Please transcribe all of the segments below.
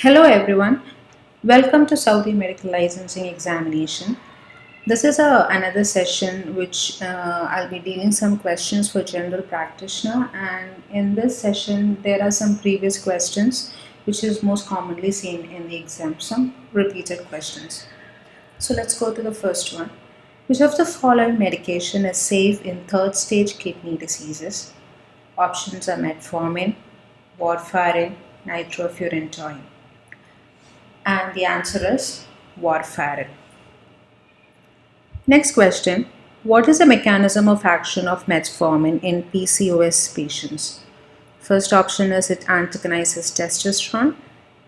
Hello everyone, welcome to Saudi Medical Licensing Examination. This is another session which I'll be dealing some questions for general practitioner, and in this session there are some previous questions which is most commonly seen in the exam, some repeated questions. So let's go to the first one. Which of the following medication is safe in third stage kidney diseases? Options are metformin, warfarin, nitrofurantoin. And the answer is warfarin. Next question. What is the mechanism of action of metformin in PCOS patients? First option is it antagonizes testosterone.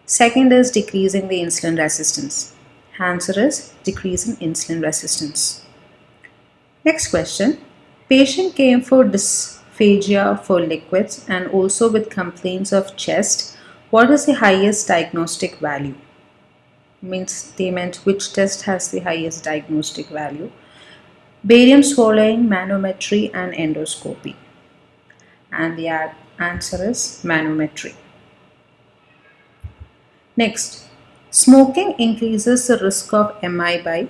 Second is decreasing the insulin resistance. Answer is decreasing insulin resistance. Next question. Patient came for dysphagia for liquids and also with complaints of chest. What is the highest diagnostic value? Means they meant which test has the highest diagnostic value. Barium swallowing, manometry and endoscopy. And the answer is manometry. Next, smoking increases the risk of MI by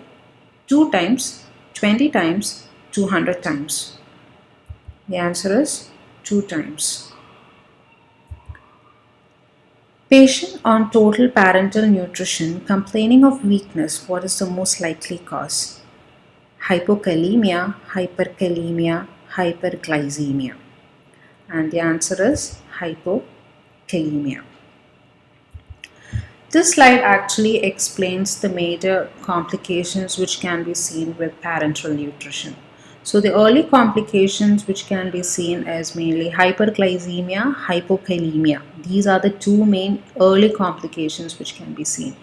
2 times, 20 times, 200 times. The answer is 2 times. Patient on total parenteral nutrition complaining of weakness, what is the most likely cause? Hypokalemia, hyperkalemia, hyperglycemia. And the answer is hypokalemia. This slide actually explains the major complications which can be seen with parenteral nutrition. So the early complications which can be seen as mainly hyperglycemia, hypokalemia. These are the two main early complications which can be seen.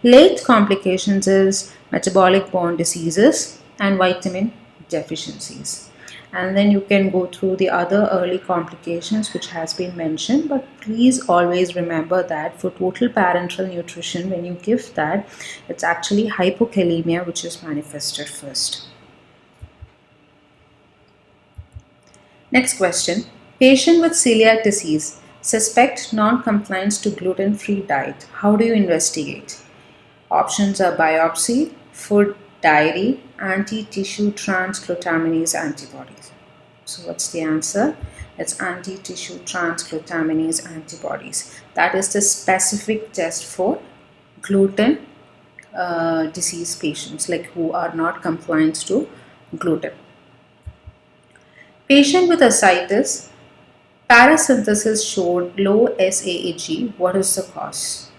Late complications is metabolic bone diseases and vitamin deficiencies. And then you can go through the other early complications which has been mentioned, but please always remember that for total parenteral nutrition, when you give that, it's actually hypokalemia which is manifested first. Next question. Patient with celiac disease suspect non-compliance to gluten-free diet. How do you investigate? Options are biopsy, food diary, anti-tissue transglutaminase antibodies. So what's the answer? It's anti-tissue transglutaminase antibodies. That is the specific test for gluten disease patients, like who are not compliant to gluten. Patient with ascites, parasynthesis showed low SAAG. What is the cause?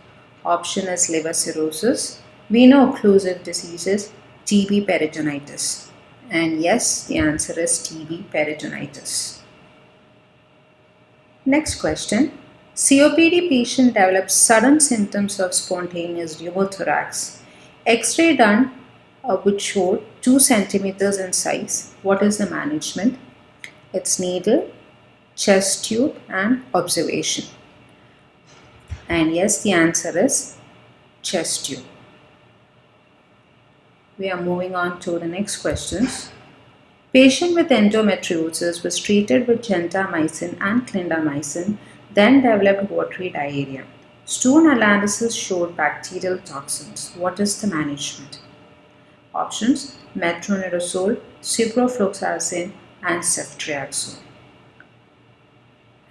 Option is liver cirrhosis, veno-occlusive diseases, TB peritonitis. And yes, the answer is TB peritonitis. Next question. COPD patient develops sudden symptoms of spontaneous pneumothorax. X-ray done which showed 2 centimeters in size. What is the management? It's needle, chest tube and observation. And yes, the answer is chest tube. We are moving on to the next questions. Patient with endometriosis was treated with gentamicin and clindamycin, then developed watery diarrhea. Stool analysis showed bacterial toxins. What is the management? Options: metronidazole, ciprofloxacin and ceftriaxone.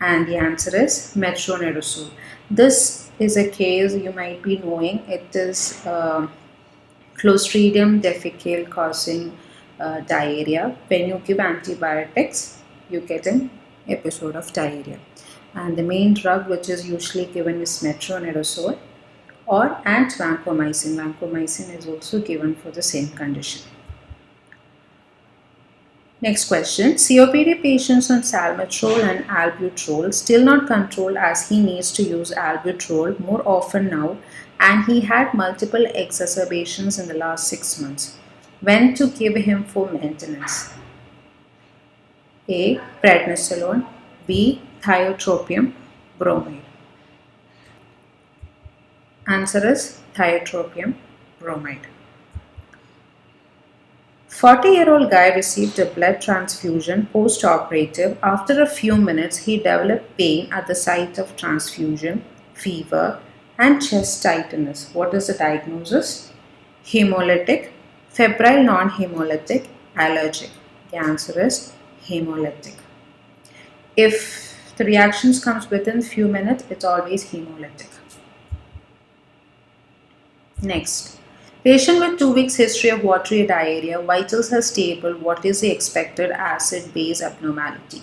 And the answer is metronidazole. This is a case you might be knowing. It is Clostridium difficile causing diarrhea. When you give antibiotics, you get an episode of diarrhea. And the main drug which is usually given is metronidazole and vancomycin. Vancomycin is also given for the same condition. Next question. COPD patients on salmeterol and albuterol still not controlled as he needs to use albuterol more often now, and he had multiple exacerbations in the last 6 months. When to give him for maintenance? A. Prednisolone, B. Thiotropium bromide. Answer is thiotropium bromide. 40-year-old guy received a blood transfusion post-operative. After a few minutes, he developed pain at the site of transfusion, fever, and chest tightness. What is the diagnosis? Hemolytic, febrile non-hemolytic, allergic. The answer is hemolytic. If the reactions comes within few minutes, it's always hemolytic. Next, patient with 2 weeks history of watery diarrhea, vitals are stable. What is the expected acid-base abnormality?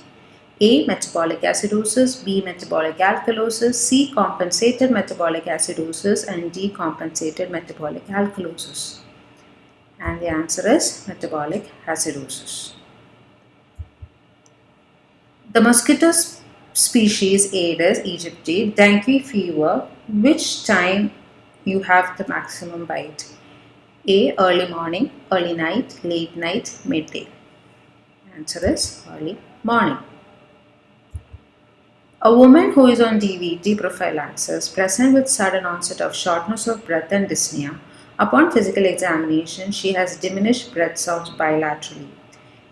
A. Metabolic acidosis, B. Metabolic alkalosis, C. Compensated metabolic acidosis, and D. Compensated metabolic alkalosis. And the answer is metabolic acidosis. The mosquito species Aedes aegypti, dengue fever, which time you have the maximum bite? A. Early morning, early night, late night, midday. Answer is early morning. A woman who is on DVT prophylaxis present with sudden onset of shortness of breath and dyspnea. Upon physical examination, she has diminished breath sounds bilaterally.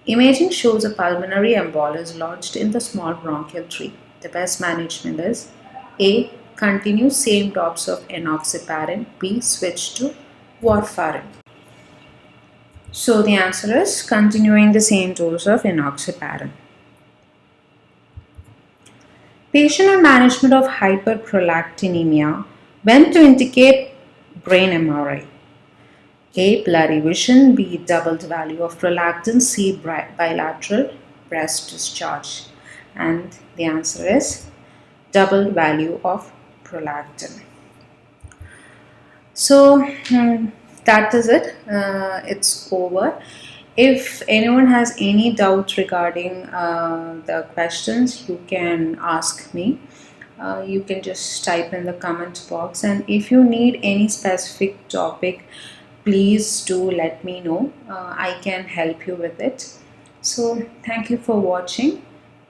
Imaging shows a pulmonary embolus lodged in the small bronchial tree. The best management is A. Continue same drops of enoxaparin. B. Switch to warfarin. So the answer is continuing the same dose of enoxaparin. Patient on management of hyperprolactinemia, when to indicate brain MRI? A. Blurry vision. B. Doubled value of prolactin. C. Bilateral breast discharge. And the answer is doubled value of prolactin. So that is it. It's over. If anyone has any doubt regarding the questions, you can ask me. You can just type in the comment box, and if you need any specific topic, please do let me know. I can help you with it. So thank you for watching.